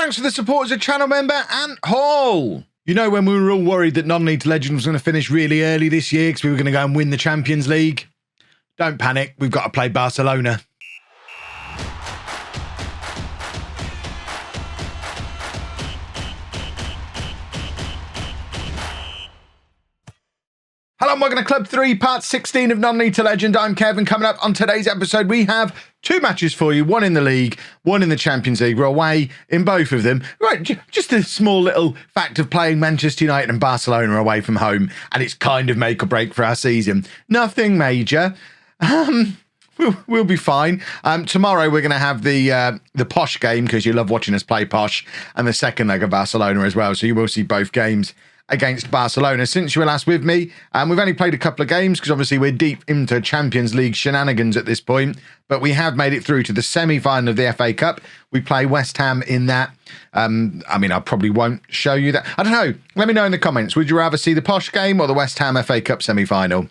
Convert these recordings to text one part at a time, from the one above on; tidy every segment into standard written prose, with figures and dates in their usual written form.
Thanks for the support as a channel member, and Hall. You know, when we were all worried that Non-League to Legend was going to finish really early this year because we were going to go and win the Champions League? Don't panic, we've got to play Barcelona. Hello and welcome to Club 3, part 16 of Non-League to Legend. I'm Kevin. Coming up on today's episode, we have two matches for you, one in the league, one in the Champions League. We're away in both of them. Right, just a small little fact of playing Manchester United and Barcelona away from home, and it's kind of make or break for our season. Nothing major. We'll be fine. Tomorrow we're going to have the Posh game, because you love watching us play Posh, and the second leg of Barcelona as well. So you will see both games against Barcelona. Since you were last with me, we've only played a couple of games because obviously we're deep into Champions League shenanigans at this point, but we have made it through to the semi-final of the FA Cup. We play West Ham in that. I mean, I probably won't show you that. I don't know. Let me know in the comments. Would you rather see the Posh game or the West Ham FA Cup semi-final?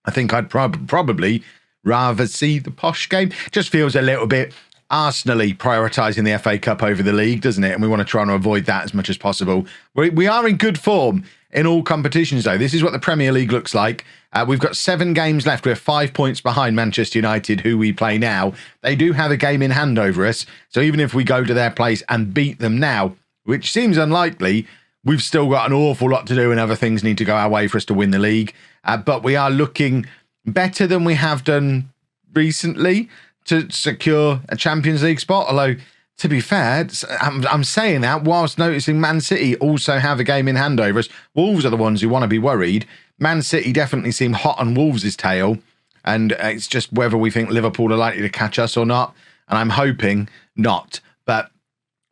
I think I'd probably rather see the Posh game. Just feels a little bit Arsenal-y prioritising the FA Cup over the league, doesn't it? And we want to try and avoid that as much as possible. We are in good form in all competitions, though. This is what the Premier League looks like. We've got 7 games left. We're 5 points behind Manchester United, who we play now. They do have a game in hand over us. So even if we go to their place and beat them now, which seems unlikely, we've still got an awful lot to do and other things need to go our way for us to win the league. But we are looking better than we have done recently to secure a Champions League spot. Although, to be fair, I'm saying that whilst noticing Man City also have a game in hand over us. Wolves are the ones who want to be worried. Man City definitely seem hot on Wolves' tail, and it's just whether we think Liverpool are likely to catch us or not, and I'm hoping not. But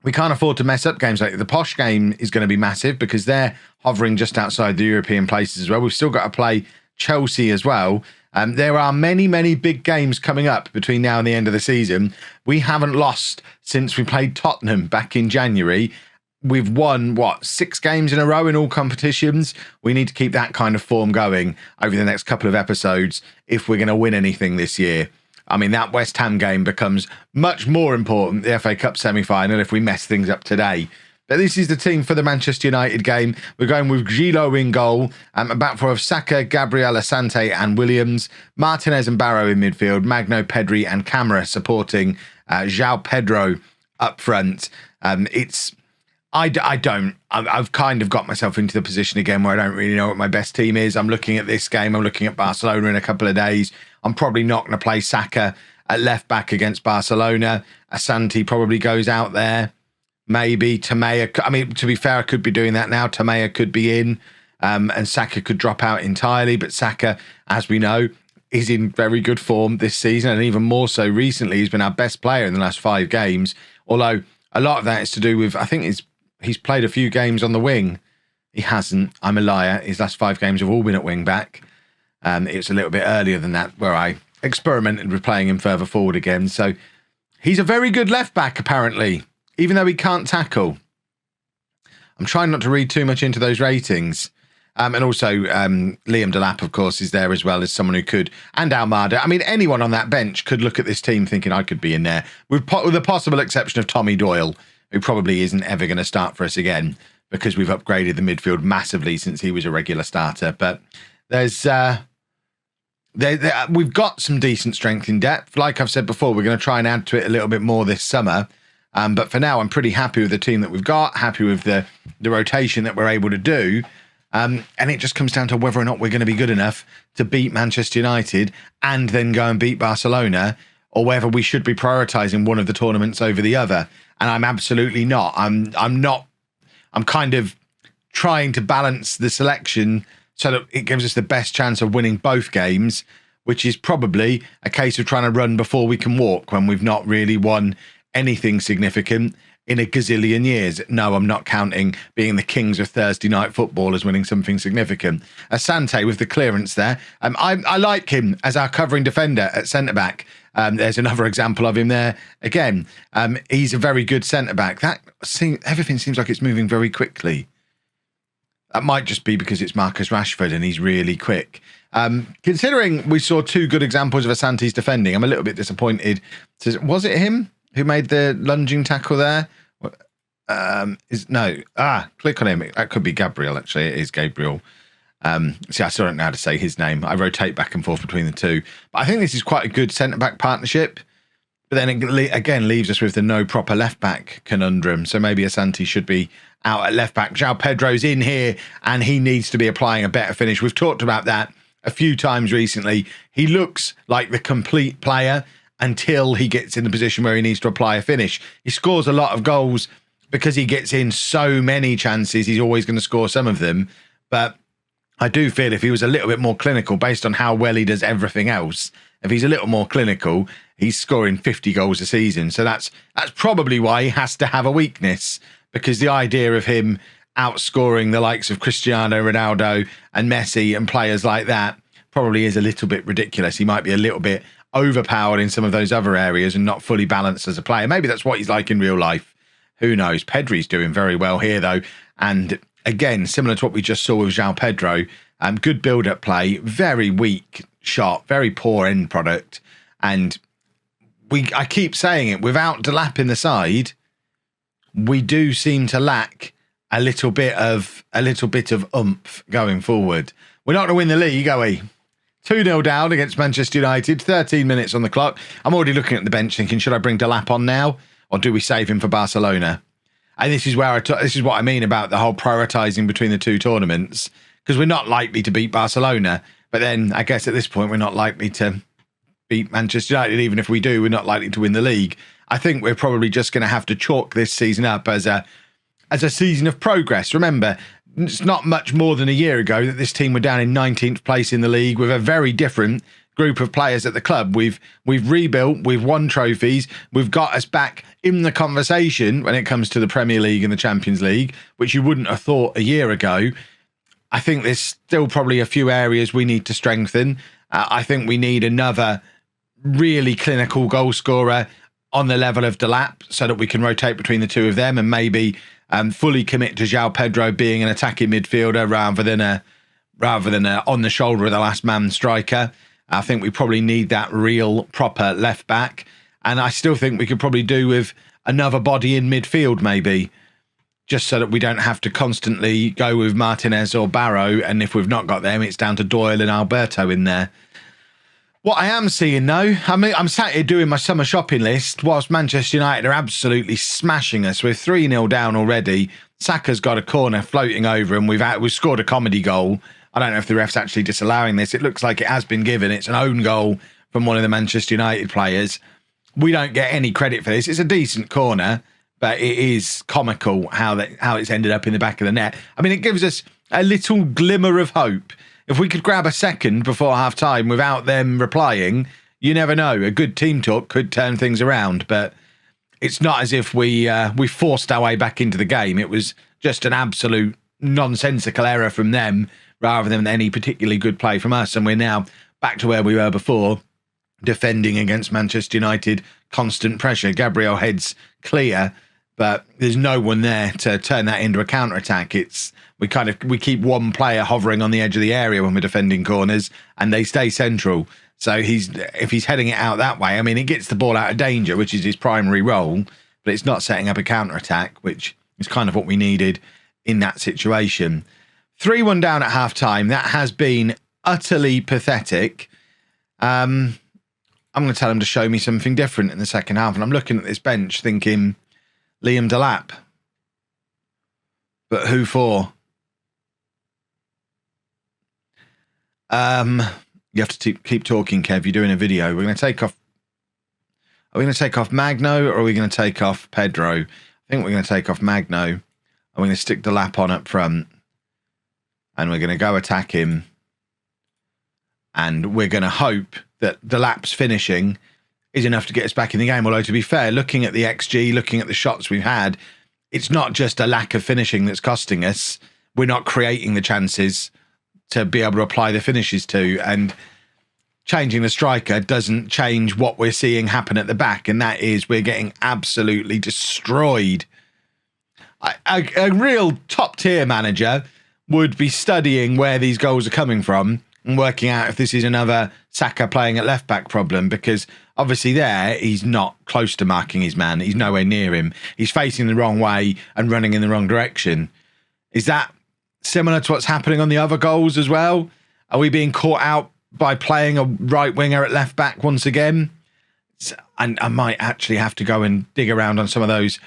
we can't afford to mess up games like that. The Posh game is going to be massive because they're hovering just outside the European places as well. We've still got to play Chelsea as well. There are many, many big games coming up between now and the end of the season. We haven't lost since we played Tottenham back in January. We've won, 6 games in a row in all competitions? We need to keep that kind of form going over the next couple of episodes if we're going to win anything this year. I mean, that West Ham game becomes much more important, the FA Cup semi-final, if we mess things up today. But this is the team for the Manchester United game. We're going with Gilo in goal, a back four of Saka, Gabriel, Asante and Williams, Martinez and Barrow in midfield, Magno, Pedri and Camara supporting João Pedro up front. I've kind of got myself into the position again where I don't really know what my best team is. I'm looking at this game. I'm looking at Barcelona in a couple of days. I'm probably not going to play Saka at left back against Barcelona. Asante probably goes out there. Maybe Tamea. I mean, to be fair, I could be doing that now. Tamea could be in, and Saka could drop out entirely. But Saka, as we know, is in very good form this season, and even more so recently. He's been our best player in the last 5 games. Although a lot of that is to do with, I think he's played a few games on the wing. He hasn't. I'm a liar. His last 5 games have all been at wing back. It's a little bit earlier than that where I experimented with playing him further forward again. So he's a very good left back, apparently, even though he can't tackle. I'm trying not to read too much into those ratings. And also Liam Delap, of course, is there as well as someone who could. And Almada. I mean, anyone on that bench could look at this team thinking I could be in there. With the possible exception of Tommy Doyle, who probably isn't ever going to start for us again because we've upgraded the midfield massively since he was a regular starter. But there's we've got some decent strength in depth. Like I've said before, we're going to try and add to it a little bit more this summer. But for now, I'm pretty happy with the team that we've got, happy with the rotation that we're able to do. And it just comes down to whether or not we're going to be good enough to beat Manchester United and then go and beat Barcelona, or whether we should be prioritising one of the tournaments over the other. And I'm absolutely not. I'm kind of trying to balance the selection so that it gives us the best chance of winning both games, which is probably a case of trying to run before we can walk when we've not really won anything significant in a gazillion years. No, I'm not counting being the kings of Thursday night football as winning something significant. Asante with the clearance there. I like him as our covering defender at centre-back. There's another example of him there. Again, he's a very good centre-back. Everything seems like it's moving very quickly. That might just be because it's Marcus Rashford and he's really quick. Considering we saw 2 good examples of Asante's defending, I'm a little bit disappointed. Was it him who made the lunging tackle there? Click on him. That could be Gabriel, actually. It is Gabriel. See, I still don't know how to say his name. I rotate back and forth between the two. But I think this is quite a good centre-back partnership. But then it again leaves us with the no proper left-back conundrum. So maybe Asante should be out at left-back. João Pedro's in here, and he needs to be applying a better finish. We've talked about that a few times recently. He looks like the complete player until he gets in the position where he needs to apply a finish. He scores a lot of goals because he gets in so many chances. He's always going to score some of them. But I do feel if he was a little bit more clinical based on how well he does everything else, if he's a little more clinical, he's scoring 50 goals a season. So that's probably why he has to have a weakness, because the idea of him outscoring the likes of Cristiano Ronaldo and Messi and players like that probably is a little bit ridiculous. He might be a little bit overpowered in some of those other areas and not fully balanced as a player. Maybe that's what he's like in real life. Who knows? Pedri's doing very well here, though. And again, similar to what we just saw with João Pedro, good build-up play, very weak shot, very poor end product. And I keep saying it, without Delap in the side, we do seem to lack a little bit of oomph going forward. We're not going to win the league, are we? 2-0 down against Manchester United, 13 minutes on the clock. I'm already looking at the bench thinking, should I bring Delap on now, or do we save him for Barcelona? And this is where this is what I mean about the whole prioritising between the two tournaments, because we're not likely to beat Barcelona. But then I guess at this point, we're not likely to beat Manchester United. Even if we do, we're not likely to win the league. I think we're probably just going to have to chalk this season up as a season of progress. Remember, it's not much more than a year ago that this team were down in 19th place in the league with a very different group of players at the club. We've rebuilt, we've won trophies, we've got us back in the conversation when it comes to the Premier League and the Champions League, which you wouldn't have thought a year ago. I think there's still probably a few areas we need to strengthen. I think we need another really clinical goal scorer on the level of Delap so that we can rotate between the two of them and maybe fully commit to João Pedro being an attacking midfielder rather than a on the shoulder of the last man striker. I think we probably need that real proper left back. And I still think we could probably do with another body in midfield maybe, just so that we don't have to constantly go with Martinez or Barrow. And if we've not got them, it's down to Doyle and Alberto in there. What I am seeing, though, I'm sat here doing my summer shopping list whilst Manchester United are absolutely smashing us. We're 3-0 down already. Saka's got a corner floating over and we've scored a comedy goal. I don't know if the ref's actually disallowing this. It looks like it has been given. It's an own goal from one of the Manchester United players. We don't get any credit for this. It's a decent corner, but it is comical how it's ended up in the back of the net. I mean, it gives us a little glimmer of hope. If we could grab a second before half-time without them replying, you never know. A good team talk could turn things around, but it's not as if we forced our way back into the game. It was just an absolute nonsensical error from them rather than any particularly good play from us. And we're now back to where we were before, defending against Manchester United, constant pressure. Gabriel heads clear, but there's no one there to turn that into a counter-attack. We keep one player hovering on the edge of the area when we're defending corners, and they stay central. So if he's heading it out that way, I mean, it gets the ball out of danger, which is his primary role, but it's not setting up a counter-attack, which is kind of what we needed in that situation. 3-1 down at half-time. That has been utterly pathetic. I'm going to tell him to show me something different in the second half, and I'm looking at this bench thinking, Liam Delap. But who for? You have to keep talking, Kev. You're doing a video. We're going to take off. Are we going to take off Magno or are we going to take off Pedro? I think we're going to take off Magno. And we're going to stick Delap on up front. And we're going to go attack him. And we're going to hope that Delap's finishing is enough to get us back in the game. Although, to be fair, looking at the XG, looking at the shots we've had, it's not just a lack of finishing that's costing us. We're not creating the chances to be able to apply the finishes to. And changing the striker doesn't change what we're seeing happen at the back. And that is we're getting absolutely destroyed. A real top-tier manager would be studying where these goals are coming from and working out if this is another Saka playing at left-back problem, because Obviously there, he's not close to marking his man. He's nowhere near him. He's facing the wrong way and running in the wrong direction. Is that similar to what's happening on the other goals as well? Are we being caught out by playing a right winger at left back once again? And I might actually have to go and dig around on some of those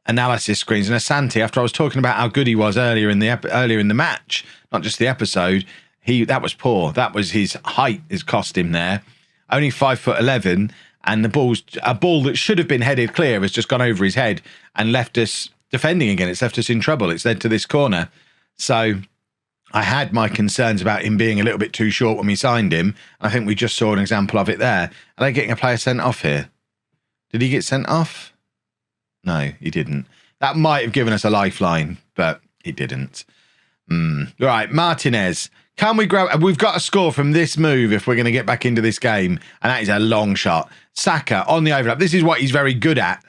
analysis screens. And Asante, after I was talking about how good he was earlier in the match, not just the episode, that was poor. That was his height has cost him there. Only 5'11", and a ball that should have been headed clear has just gone over his head and left us defending again. It's left us in trouble. It's led to this corner. So I had my concerns about him being a little bit too short when we signed him. I think we just saw an example of it there. Are they getting a player sent off here? Did he get sent off? No, he didn't. That might have given us a lifeline, but he didn't. Right, Martinez. Can we grab... We've got a score from this move if we're going to get back into this game, and that is a long shot. Saka on the overlap. This is what he's very good at.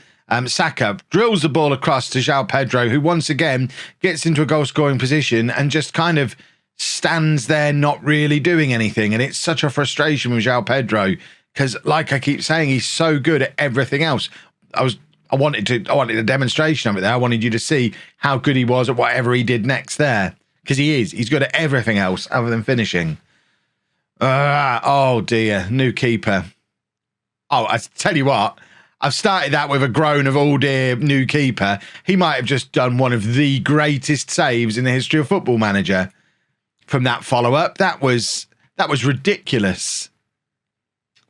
Saka drills the ball across to João Pedro, who once again gets into a goal-scoring position and just kind of stands there not really doing anything. And it's such a frustration with João Pedro because, like I keep saying, he's so good at everything else. I wanted a demonstration of it there. I wanted you to see how good he was at whatever he did next there. Because he is. He's good at everything else other than finishing. Oh, dear. New keeper. Oh, I tell you what. I've started that with a groan of, oh, dear, new keeper. He might have just done one of the greatest saves in the history of Football Manager from that follow-up. That was ridiculous.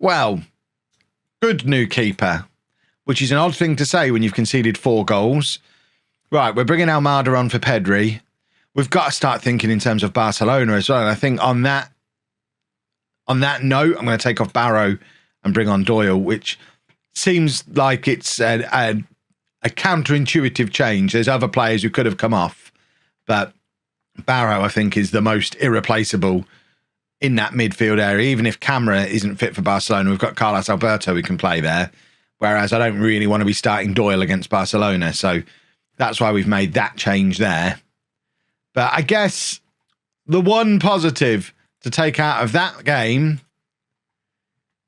Well, good new keeper, which is an odd thing to say when you've conceded 4 goals. Right, we're bringing Almada on for Pedri. We've got to start thinking in terms of Barcelona as well. And I think on that note, I'm going to take off Barrow and bring on Doyle, which seems like it's a counterintuitive change. There's other players who could have come off, but Barrow, I think, is the most irreplaceable in that midfield area. Even if Camara isn't fit for Barcelona, we've got Carlos Alberto who can play there. Whereas I don't really want to be starting Doyle against Barcelona. So that's why we've made that change there. But I guess the one positive to take out of that game,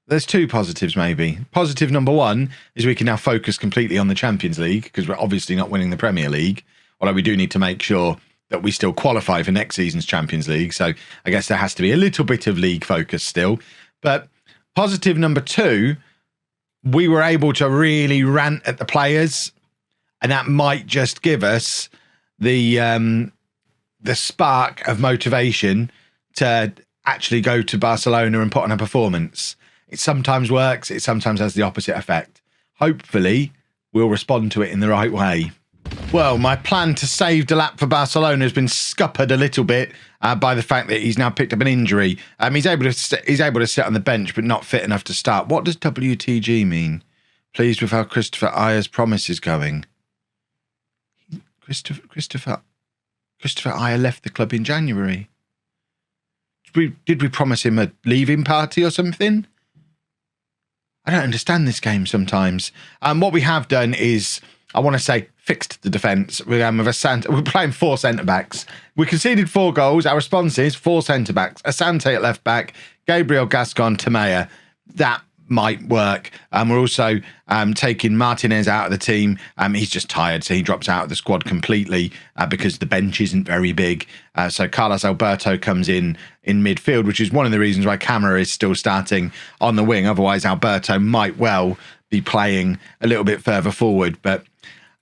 there's 2 positives maybe. Positive number 1 is we can now focus completely on the Champions League because we're obviously not winning the Premier League, although we do need to make sure that we still qualify for next season's Champions League. So I guess there has to be a little bit of league focus still. But positive number 2, we were able to really rant at the players, and that might just give us the spark of motivation to actually go to Barcelona and put on a performance. It sometimes works. It sometimes has the opposite effect. Hopefully, we'll respond to it in the right way. Well, my plan to save Delap for Barcelona has been scuppered a little bit by the fact that he's now picked up an injury. He's able to sit on the bench, but not fit enough to start. What does WTG mean? Pleased with how Christopher Ayer's promise is going. Christopher Ayer left the club in January. Did we promise him a leaving party or something? I don't understand this game sometimes. What we have done is, I want to say, fixed the defence. We're playing 4 centre-backs. We conceded 4 goals. Our response is 4 centre-backs. Asante at left-back, Gabriel, Gascon, Tamaya. That might work. We're also taking Martinez out of the team. He's just tired, so he drops out of the squad completely because the bench isn't very big. So Carlos Alberto comes in midfield, which is one of the reasons why Camara is still starting on the wing. Otherwise, Alberto might well be playing a little bit further forward. But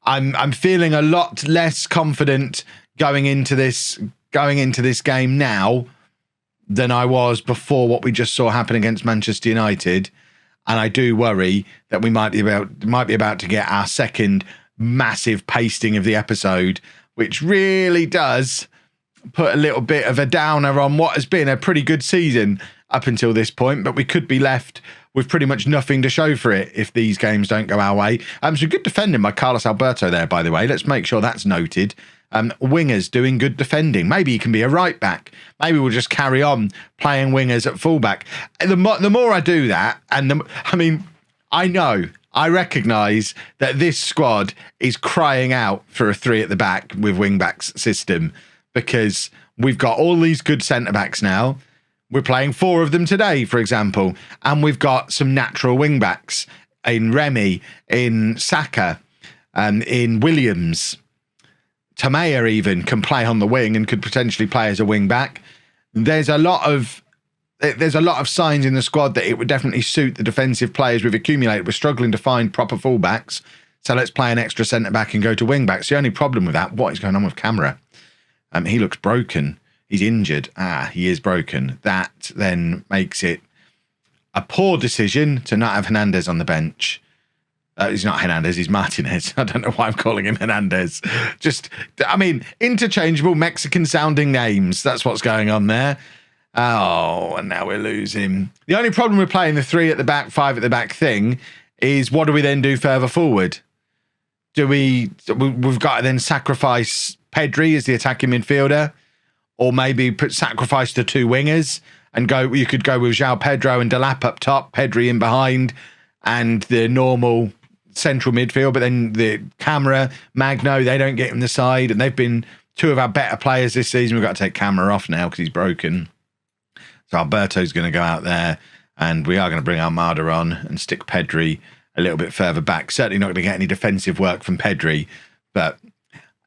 I'm feeling a lot less confident going into this game now than I was before what we just saw happen against Manchester United. And I do worry that we might be about to get our second massive pasting of the episode, which really does put a little bit of a downer on what has been a pretty good season up until this point. But we could be left with pretty much nothing to show for it if these games don't go our way. So good defending by Carlos Alberto there, by the way. Let's make sure that's noted. Wingers doing good defending. Maybe he can be a right back. Maybe we'll just carry on playing wingers at fullback. The more I do that, and I recognise that this squad is crying out for a 3 at the back with wing backs system because we've got all these good centre backs now. We're playing 4 of them today, for example, and we've got some natural wing backs in Remy, in Saka, in Williams. Tamea even can play on the wing and could potentially play as a wing back. There's a lot of signs in the squad that it would definitely suit the defensive players we've accumulated. We're struggling to find proper fullbacks, so let's play an extra centre back and go to wing backs. The only problem with that, what is going on with Camera? He looks broken. He's injured. He is broken. That then makes it a poor decision to not have Hernandez on the bench. He's not Hernandez, he's Martinez. I don't know why I'm calling him Hernandez. Interchangeable Mexican-sounding names. That's what's going on there. Oh, and now we're losing. The only problem with playing the 3 at the back, 5 at the back thing is what do we then do further forward? We've got to then sacrifice Pedri as the attacking midfielder, or maybe sacrifice the 2 wingers and go. You could go with João Pedro and Delap up top, Pedri in behind, and the normal central midfield. But then the Camera, Magno, they don't get in the side, and they've been 2 of our better players this season. We've got to take Camera off now because he's broken. So Alberto's going to go out there, and we are going to bring Almada on and stick Pedri a little bit further back. Certainly not going to get any defensive work from Pedri, but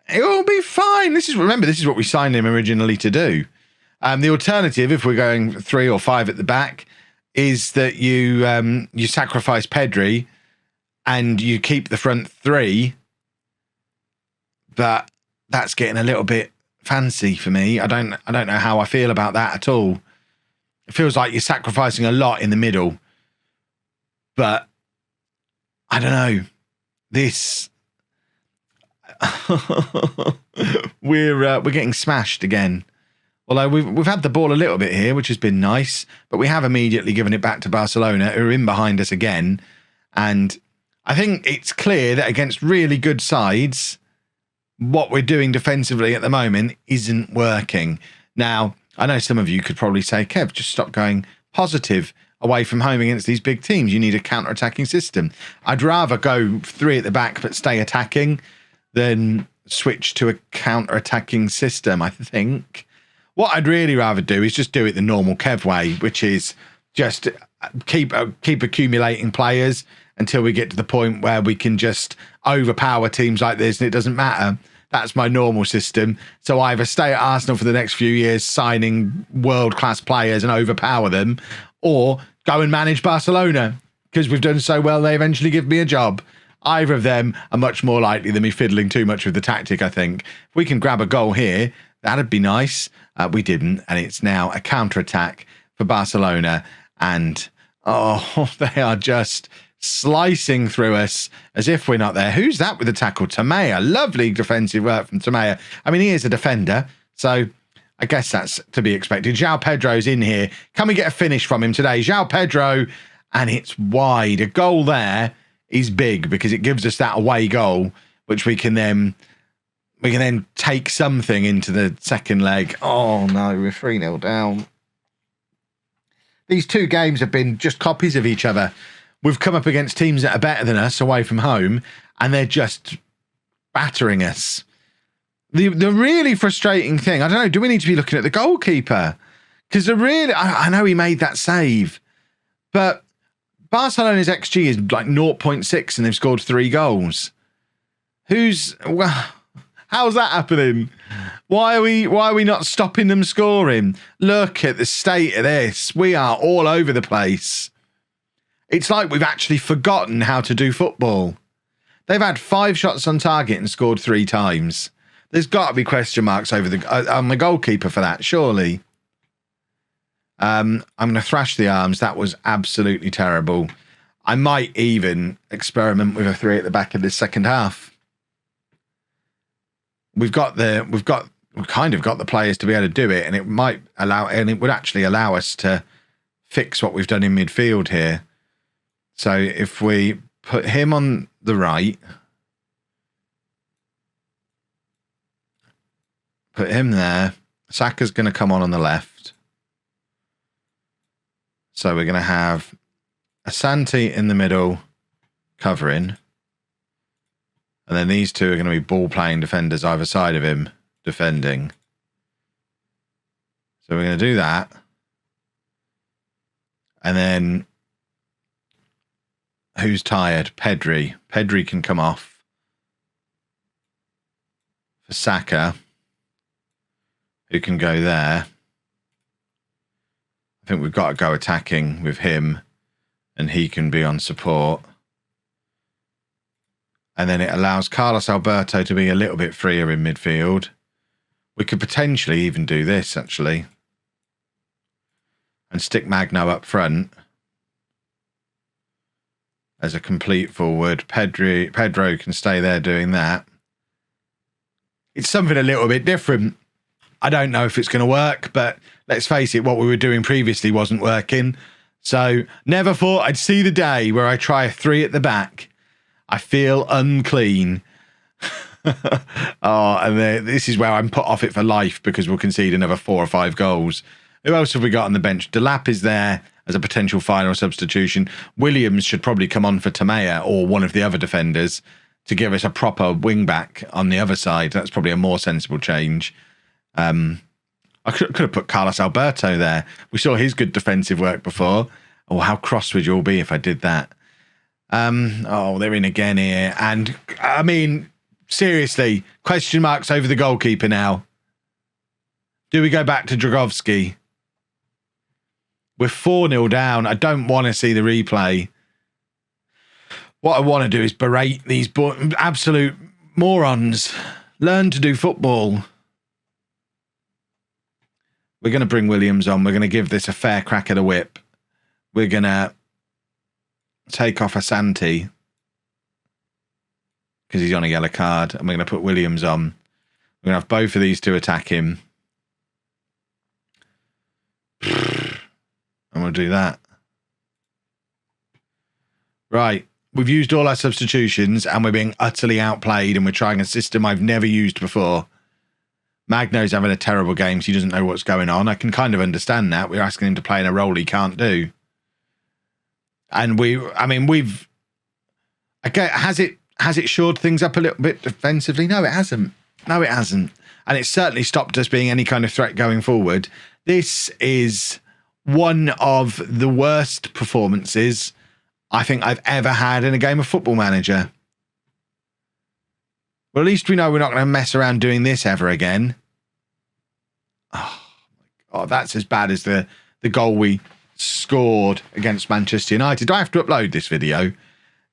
it will be fine. This is what we signed him originally to do. The alternative, if we're going 3 or 5 at the back, is that you sacrifice Pedri and you keep the front 3, but that's getting a little bit fancy for me. I don't know how I feel about that at all. It feels like you're sacrificing a lot in the middle, but I don't know. This we're getting smashed again. Although we've had the ball a little bit here, which has been nice, but we have immediately given it back to Barcelona, who are in behind us again. And I think it's clear that against really good sides, what we're doing defensively at the moment isn't working. Now, I know some of you could probably say, Kev, just stop going positive away from home against these big teams. You need a counter-attacking system. I'd rather go 3 at the back but stay attacking than switch to a counter-attacking system, I think. What I'd really rather do is just do it the normal Kev way, which is just keep accumulating players until we get to the point where we can just overpower teams like this and it doesn't matter. That's my normal system. So either stay at Arsenal for the next few years, signing world-class players and overpower them, or go and manage Barcelona because we've done so well they eventually give me a job. Either of them are much more likely than me fiddling too much with the tactic, I think. If we can grab a goal here, that'd be nice. We didn't, and it's now a counter-attack for Barcelona, and they are just slicing through us as if we're not there. Who's that with the tackle? Tamea. Lovely defensive work from Tamea. I mean, he is a defender, so I guess that's to be expected. João Pedro's in here. Can we get a finish from him today? João Pedro, and it's wide. A goal there is big because it gives us that away goal, which we can then take something into the second leg. Oh no, we're 3-0 down. These 2 games have been just copies of each other. We've come up against teams that are better than us away from home, and they're just battering us. The really frustrating thing, I don't know, do we need to be looking at the goalkeeper? Because I know he made that save, but Barcelona's XG is like 0.6 and they've scored 3 goals. How's that happening? Why are we not stopping them scoring? Look at the state of this. We are all over the place. It's like we've actually forgotten how to do football. They've had 5 shots on target and scored 3 times. There's got to be question marks over on the goalkeeper for that, surely. I'm going to thrash the arms. That was absolutely terrible. I might even experiment with a 3 at the back in this second half. We've kind of got the players to be able to do it, and it would actually allow us to fix what we've done in midfield here. So if we put him on the right, put him there, Saka's going to come on the left. So we're going to have Asante in the middle covering. And then these 2 are going to be ball-playing defenders either side of him defending. So we're going to do that. And then who's tired? Pedri. Pedri can come off for Saka, who can go there. I think we've got to go attacking with him, and he can be on support. And then it allows Carlos Alberto to be a little bit freer in midfield. We could potentially even do this, actually, and stick Magno up front as a complete forward. Pedro can stay there doing that. It's something a little bit different. I don't know if it's going to work, but let's face it, what we were doing previously wasn't working. So never thought I'd see the day where I try a 3 at the back. I feel unclean. This is where I'm put off it for life, because we'll concede another 4 or 5 goals. Who else have we got on the bench? Delap is there as a potential final substitution. Williams should probably come on for Tamea or one of the other defenders to give us a proper wing back on the other side. That's probably a more sensible change. I could have put Carlos Alberto there. We saw his good defensive work before. Oh, how cross would you all be if I did that? They're in again here. And, I mean, seriously, question marks over the goalkeeper now. Do we go back to Dragovski? We're 4-0 down. I don't want to see the replay. What I want to do is berate these absolute morons. Learn to do football. We're going to bring Williams on. We're going to give this a fair crack at a whip. We're going to take off Asante because he's on a yellow card. And we're going to put Williams on. We're going to have both of these to attack him. And we'll do that. Right. We've used all our substitutions and we're being utterly outplayed, and we're trying a system I've never used before. Magno's having a terrible game, so he doesn't know what's going on. I can kind of understand that. We're asking him to play in a role he can't do. And has it shored things up a little bit defensively? No, it hasn't. No, it hasn't. And it's certainly stopped us being any kind of threat going forward. This is one of the worst performances I think I've ever had in a game of Football Manager. Well, at least we know we're not going to mess around doing this ever again. Oh, my God, that's as bad as the goal we scored against Manchester United. Do I have to upload this video?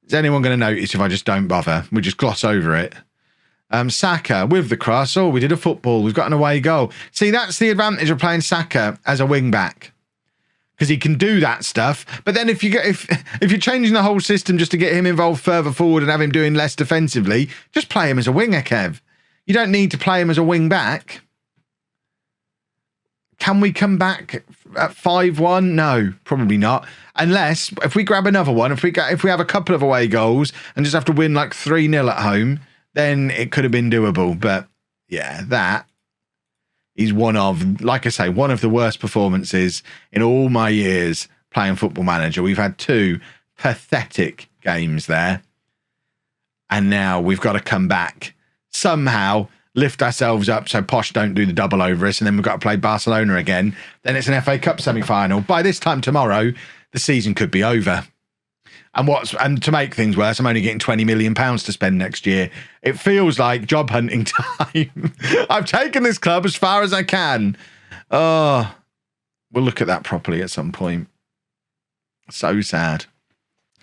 Is anyone going to notice if I just don't bother? We just gloss over it. Saka with the cross. Oh, we did a football. We've got an away goal. See, that's the advantage of playing Saka as a wing back, because he can do that stuff. But then if you're changing the whole system just to get him involved further forward and have him doing less defensively, just play him as a winger, Kev. You don't need to play him as a wing back. Can we come back at 5-1? No, probably not. Unless if we grab another one, if we have a couple of away goals and just have to win like 3-0 at home, then it could have been doable. But yeah, that is one of, like I say, one of the worst performances in all my years playing Football Manager. We've had 2 pathetic games there. And now we've got to come back somehow, lift ourselves up so Posh don't do the double over us, and then we've got to play Barcelona again. Then it's an FA Cup semi-final. By this time tomorrow, the season could be over. And to make things worse, I'm only getting £20 million to spend next year. It feels like job hunting time. I've taken this club as far as I can. Oh, we'll look at that properly at some point. So sad.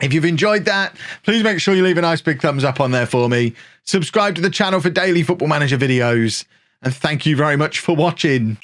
If you've enjoyed that, please make sure you leave a nice big thumbs up on there for me. Subscribe to the channel for daily Football Manager videos. And thank you very much for watching.